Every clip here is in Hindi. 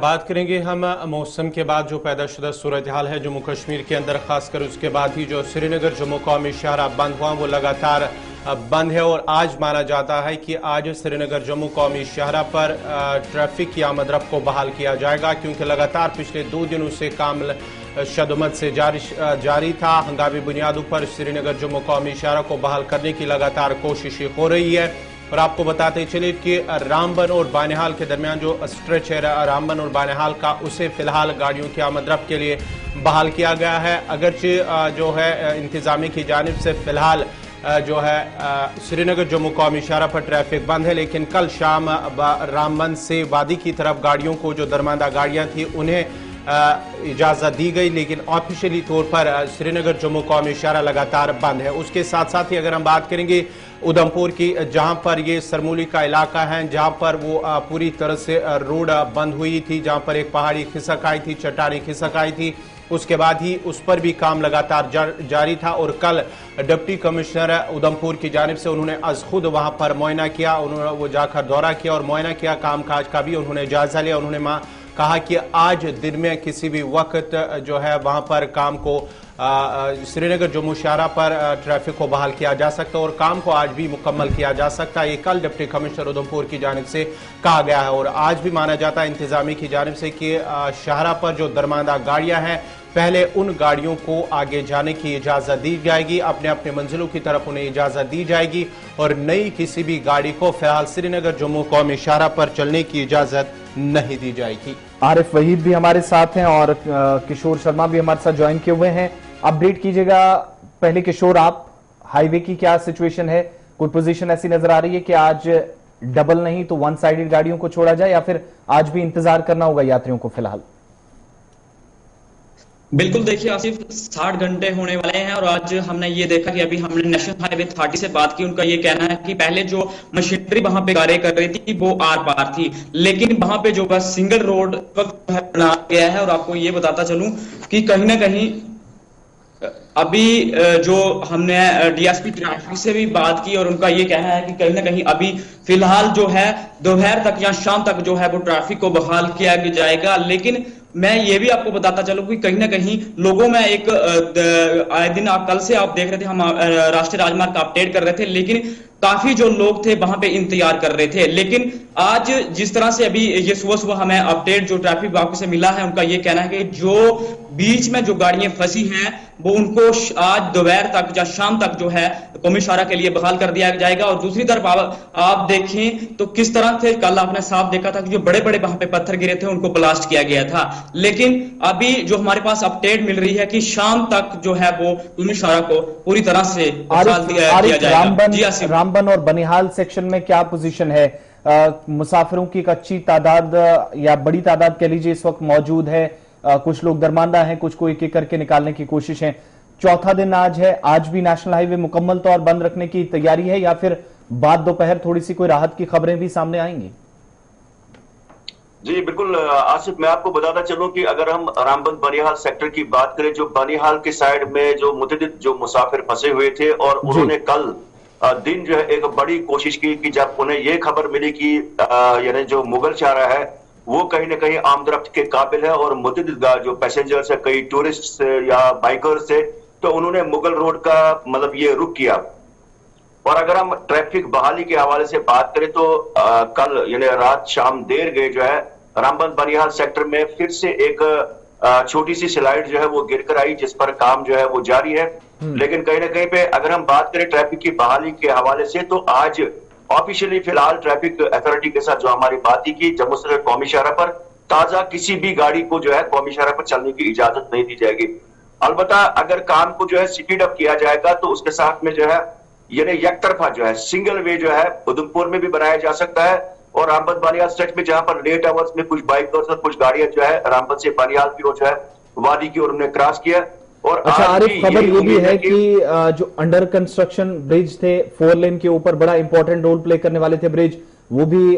बात करेंगे हम मौसम के बाद जो पैदाशुदा सूरत हाल है जम्मू कश्मीर के अंदर, खासकर उसके बाद ही जो श्रीनगर जम्मू कौमी शहरा बंद हुआ वो लगातार बंद है। और आज माना जाता है कि आज श्रीनगर जम्मू कौमी शहरा पर ट्रैफिक की आमद-रफ्त को बहाल किया जाएगा, क्योंकि लगातार पिछले 2 दिनों से काम शदमत से जारी था। हंगामी बुनियादों पर श्रीनगर जम्मू कौमी शहरा को बहाल करने की लगातार कोशिशें हो रही है। और आपको बताते चले कि रामबन और बानिहाल के दरमियान जो स्ट्रेच है रामबन और बानिहाल का, उसे फिलहाल गाड़ियों की आमद-रफ्त के लिए बहाल किया गया है। अगरचे जो है इंतजामी की जानिब से फिलहाल जो है श्रीनगर जम्मू कौमी शहरा पर ट्रैफिक बंद है, लेकिन कल शाम रामबन से वादी की तरफ गाड़ियों को, जो दरमांदा गाड़ियां थी, उन्हें इजाज़त दी गई, लेकिन ऑफिशियली तौर पर श्रीनगर जम्मू कौमी शहरा लगातार बंद है। उसके साथ साथ ही अगर हम बात करेंगे उधमपुर की, जहां पर ये सरमूली का इलाका है, जहां पर वो पूरी तरह से रोड बंद हुई थी, जहां पर एक पहाड़ी खिसक आई थी, चट्टानी खिसक आई थी, उसके बाद ही उस पर भी काम लगातार जारी था। और कल डिप्टी कमिश्नर उधमपुर की जानिब से उन्होंने आज खुद वहां पर मुआयना किया, उन्होंने वो जाकर दौरा किया और मुआयना किया, कामकाज का भी उन्होंने जायजा लिया। उन्होंने कहा कि आज दिन में किसी भी वक्त जो है वहां पर काम को श्रीनगर जम्मू शहरा पर ट्रैफिक को बहाल किया जा सकता है और काम को आज भी मुकम्मल किया जा सकता है। ये कल डिप्टी कमिश्नर उधमपुर की जानिब से कहा गया है। और आज भी माना जाता है इंतजामी की जानिब से कि शहरा पर जो दरमांदा गाड़ियां हैं, पहले उन गाड़ियों को आगे जाने की इजाजत दी जाएगी, अपने अपने मंजिलों की तरफ उन्हें इजाजत दी जाएगी और नई किसी भी गाड़ी को फिलहाल श्रीनगर जम्मू कौमी शहरा पर चलने की इजाजत नहीं दी जाएगी। आरिफ वहीद भी हमारे साथ हैं और किशोर शर्मा भी हमारे साथ ज्वाइन किए हुए हैं। अपडेट कीजिएगा। पहले किशोर, आप हाईवे की क्या सिचुएशन है? कोई पोजीशन ऐसी नजर आ रही है कि आज डबल नहीं तो वन साइडेड गाड़ियों को छोड़ा जाए, या फिर आज भी इंतजार करना होगा यात्रियों को फिलहाल? बिल्कुल, देखिए आसिफ, 60 घंटे होने वाले हैं और आज हमने ये देखा कि अभी हमने नेशनल हाईवे 30 से बात की। उनका ये कहना है कि पहले जो मशीनरी वहां पे कार्य कर रही थी वो आर पार थी, लेकिन वहां पे जो बस सिंगल रोड बनाया गया है। और आपको ये बताता चलूं कि कहीं ना कहीं अभी जो हमने डीएसपी ट्रैफिक से भी बात की और उनका ये कहना है कि कहीं ना कहीं अभी फिलहाल जो है दोपहर तक या शाम तक जो है वो ट्रैफिक को बहाल किया जाएगा। लेकिन मैं ये भी आपको बताता चलूं कि कहीं ना कहीं लोगों में एक आए दिन कल से आप देख रहे थे, हम राष्ट्रीय राजमार्ग का अपडेट कर रहे थे, लेकिन काफी जो लोग थे वहां पे इंतजार कर रहे थे। लेकिन आज जिस तरह से अभी ये सुबह सुबह हमें अपडेट जो ट्रैफिक विभाग से मिला है, उनका ये कहना है कि जो बीच में जो गाड़ियां फंसी हैं वो उनको आज दोपहर तक या शाम तक जो है कौमी शहरा के लिए बहाल कर दिया जाएगा। और दूसरी तरफ आप देखें तो किस तरह से कल आपने साफ देखा था कि जो बड़े बड़े वहां पे पत्थर गिरे थे उनको ब्लास्ट किया गया था, लेकिन अभी जो हमारे पास अपडेट मिल रही है कि शाम तक जो है वो कौमी शहरा को पूरी तरह से बहाल दिया जाएगा। रामबन और बनिहाल सेक्शन में क्या पोजीशन है? मुसाफिरों की एक अच्छी तादाद या बड़ी तादाद कह लीजिए इस वक्त मौजूद है, कुछ लोग दरमांदा हैं, कुछ को एक एक करके निकालने की कोशिश है। चौथा दिन आज है, आज भी नेशनल हाईवे मुकम्मल तौर बंद रखने की तैयारी है या फिर बाद दोपहर थोड़ी सी कोई राहत की खबरें भी सामने आएंगी? जी बिल्कुल आसिफ, मैं आपको बताता चलूं कि अगर हम रामबन बनिहाल सेक्टर की बात करें, जो बनिहाल के साइड में जो मुतअद्दिद जो मुसाफिर फंसे हुए थे और उन्होंने कल दिन जो है एक बड़ी कोशिश की कि जब उन्हें ये खबर मिली कि यानी जो मुगल शहरा है वो कहीं ना कहीं आमदरफ्त के काबिल है और मुतअद्दिद जो पैसेंजर्स है, कई टूरिस्ट या बाइकर्स थे, तो उन्होंने मुगल रोड का मतलब ये रुख किया। और अगर हम ट्रैफिक बहाली के हवाले से बात करें तो कल यानी रात शाम देर गए जो है रामबन बनिहाल सेक्टर में फिर से एक छोटी सी स्लाइड जो है वो गिरकर आई, जिस पर काम जो है वो जारी है। लेकिन कहीं ना कहीं पे अगर हम बात करें ट्रैफिक की बहाली के हवाले से तो आज ऑफिशियली फिलहाल ट्रैफिक अथॉरिटी के साथ जो हमारी बात की जम्मू से कौमी शहरा पर ताजा किसी भी गाड़ी को जो है कौमी शहरा पर चलने की इजाजत नहीं दी जाएगी। अलबत्ता अगर काम को जो है स्पीड अप किया जाएगा तो उसके साथ में जो है यानी एक तरफा जो है सिंगल वे जो है उधमपुर में भी बनाया जा सकता है और रामबन बानियाल स्ट्रेच में जहां पर लेट आवर्स में कुछ बाइकर्स और कुछ गाड़ियां जो है रामबन से बानियाल की ओर जो है वादी की ओर उन्होंने क्रॉस किया। और अच्छा आरिफ, खबर ये भी है कि जो अंडर कंस्ट्रक्शन ब्रिज थे 4 लेन के ऊपर बड़ा इंपॉर्टेंट रोल प्ले करने वाले थे ब्रिज, वो भी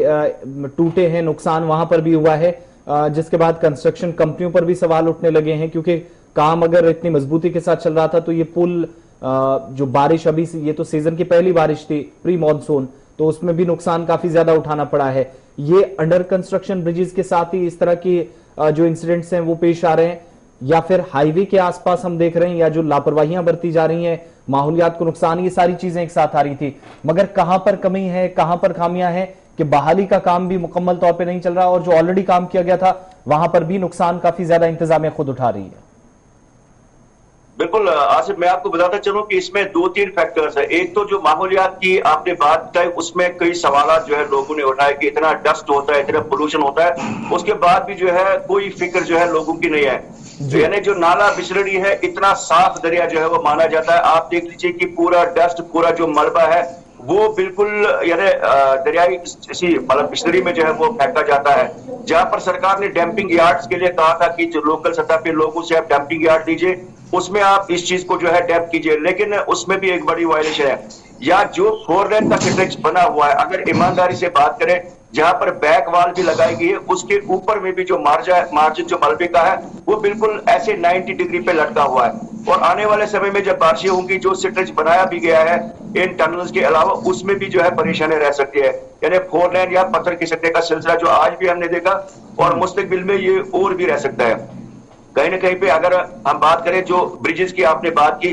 टूटे हैं, नुकसान वहां पर भी हुआ है, जिसके बाद कंस्ट्रक्शन कंपनियों पर भी सवाल उठने लगे हैं, क्योंकि काम अगर इतनी मजबूती के साथ चल रहा था तो ये पुल जो बारिश अभी ये तो सीजन की पहली बारिश थी प्री मॉनसून, तो उसमें भी नुकसान काफी ज्यादा उठाना पड़ा है। ये अंडर कंस्ट्रक्शन ब्रिजेस के साथ ही इस तरह की जो इंसिडेंट्स हैं वो पेश आ रहे हैं, या फिर हाईवे के आसपास हम देख रहे हैं, या जो लापरवाहियां बरती जा रही हैं, माहौलियात को नुकसान, ये सारी चीजें एक साथ आ रही थी। मगर कहां पर कमी है, कहां पर खामियां हैं कि बहाली का काम भी मुकम्मल तौर पे नहीं चल रहा, और जो ऑलरेडी काम किया गया था वहां पर भी नुकसान काफी ज्यादा इंतजामिया खुद उठा रही है। बिल्कुल आसिफ, मैं आपको बताता चलूं कि इसमें 2-3 फैक्टर्स है। एक तो जो माहौलियात की आपने बात की, उसमें कई सवाल जो है लोगों ने उठाए कि इतना डस्ट होता है, इतना पोल्यूशन होता है, उसके बाद भी जो है कोई फिक्र जो है लोगों की नहीं है। यानी जो नाला बिसलड़ी है, इतना साफ दरिया जो है वो माना जाता है। आप देख लीजिए कि पूरा डस्ट, पूरा जो मलबा है वो बिल्कुल यानी दरियाई इसी मतलब बिस्लरी में जो है वो फेंका जाता है। जहां पर सरकार ने डंपिंग यार्ड्स के लिए कहा था कि जो लोकल सतह पे लोगों से आप डंपिंग यार्ड दीजिए, उसमें आप इस चीज को जो है डैप कीजिए, लेकिन उसमें भी एक बड़ी वायलेशन है। या जो 4 लेन का सिट्रेक्स बना हुआ है, अगर ईमानदारी से बात करें, जहां पर बैक वाल भी लगाई गई है, उसके ऊपर में भी जो मार्जिन जो मलबे का है वो बिल्कुल ऐसे 90 डिग्री पे लटका हुआ है। और आने वाले समय में जब बारिशें होंगी, जो सिट्रेक्स बनाया भी गया है इन टनल्स के अलावा, उसमें भी जो है परेशानी रह सकती है। यानी 4 लेन या पत्थर खिसकने का सिलसिला जो आज भी हमने देखा, और मुस्तकबिल में ये और भी रह सकता है। कहीं ना कहीं पे अगर हम बात करें, जो ब्रिजेस की आपने बात की,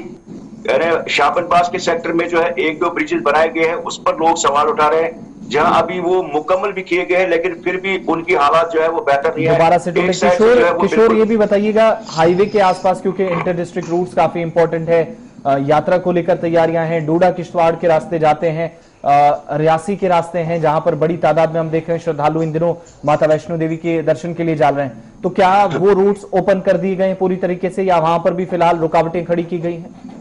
शाबन पास के सेक्टर में जो है 1-2 ब्रिजेस बनाए गए हैं, उस पर लोग सवाल उठा रहे हैं, जहां अभी वो मुकम्मल भी किए गए हैं, लेकिन फिर भी उनकी हालात जो है वो बेहतर नहीं है। दोबारा से किशोर ये भी बताइएगा, हाईवे के आसपास क्योंकि इंटर डिस्ट्रिक्ट रूट्स काफी इंपॉर्टेंट है, यात्रा को लेकर तैयारियां हैं, डोडा किश्तवाड़ के रास्ते जाते हैं, रियासी के रास्ते हैं, जहां पर बड़ी तादाद में हम देख रहे हैं श्रद्धालु इन दिनों माता वैष्णो देवी के दर्शन के लिए जा रहे हैं, तो क्या वो रूट्स ओपन कर दिए गए पूरी तरीके से, या वहां पर भी फिलहाल रुकावटें खड़ी की गई हैं?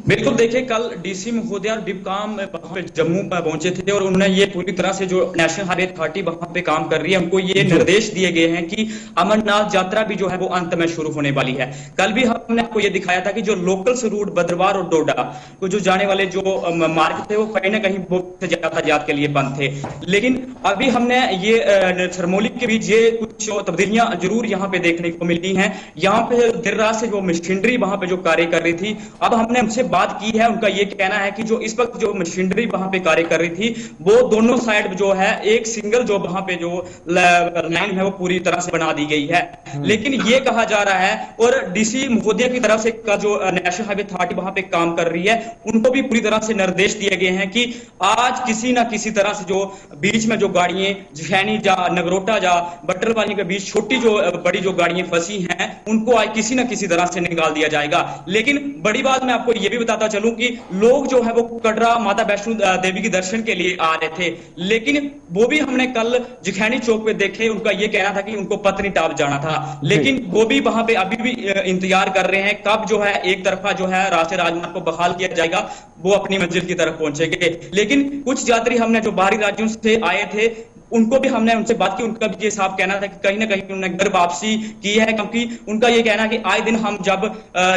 बिल्कुल, देखिए कल डीसी महोदय और डिपकाम वहां पे जम्मू पहुंचे थे और उन्होंने ये पूरी तरह से जो नेशनल हाईवे अथॉरिटी वहां पे काम कर रही है, उनको ये निर्देश दिए गए हैं कि अमरनाथ यात्रा भी जो है वो अंत में शुरू होने वाली है। कल भी हमने आपको ये दिखाया था कि जो लोकल रूट बद्रवार और डोडा को जो जाने वाले जो मार्ग थे वो कहीं ना कहीं यातायात के लिए बंद थे, लेकिन अभी हमने ये थर्मोली के बीच ये कुछ तब्दीलियां जरूर यहाँ पे देखने को मिली हैं। यहाँ पे देर रात से जो मशीनरी वहां पे जो कार्य कर रही थी, अब हमने उनसे बात की है, उनका ये कहना है कि जो इस वक्त जो मशीनरी वहां पे कार्य कर रही थी, वो दोनों साइड जो है एक सिंगल जो वहां पे जो लाइन है वो पूरी तरह से बना दी गई है। लेकिन ये कहा जा रहा है, और डीसी महोदय की तरफ से का जो नेशनल हाईवे अथॉरिटी वहां पे काम कर रही है, उनको भी पूरी तरह से निर्देश दिए गए हैं कि आज किसी ना किसी तरह से जो बीच में जो गाड़ियां जखैनी जा नगरोटा जा बट्टलवाली के बीच छोटी जो बड़ी जो गाड़ियां फंसी हैं, उनको आज किसी ना किसी तरह से निकाल दिया जाएगा। लेकिन बड़ी बात मैं आपको ये भी बताता चलूं कि लोग जो है वो कटरा माता वैष्णो देवी के दर्शन के लिए आ रहे थे, लेकिन वो भी हमने कल जखैनी चौक पे देखे, उनका ये कहना था कि उनको पत्नीटाप जाना था, लेकिन वो भी वहां पे अभी भी इंतजार कर रहे हैं कब जो है एक तरफा जो है राष्ट्रीय राजमार्ग को बहाल किया जाएगा, वो अपनी मंजिल की तरफ पहुंचेंगे। लेकिन कुछ यात्री हमने जो बाहरी राज्यों से आए थे, उनको भी हमने उनसे बात की, उनका भी ये साफ कहना था कि कहीं ना कहीं उन्होंने घर वापसी की है, क्योंकि उनका ये कहना है कि आए दिन हम जब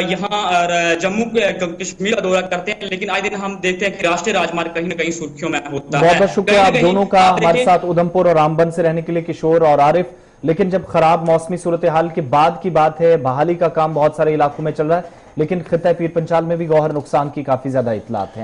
यहाँ जम्मू कश्मीर का दौरा करते हैं, लेकिन आए दिन हम देखते हैं कि राष्ट्रीय राजमार्ग कहीं ना कहीं सुर्खियों में होता है। बहुत बहुत शुक्रिया आप दोनों का हमारे साथ उधमपुर और रामबन से रहने के लिए, किशोर और आरिफ। लेकिन जब खराब मौसमी सूरत हाल के बाद की बात है, बहाली का काम बहुत सारे इलाकों में चल रहा है, लेकिन खित्ता पीर पंचाल में भी गौहर नुकसान की काफी ज्यादा इतलात है।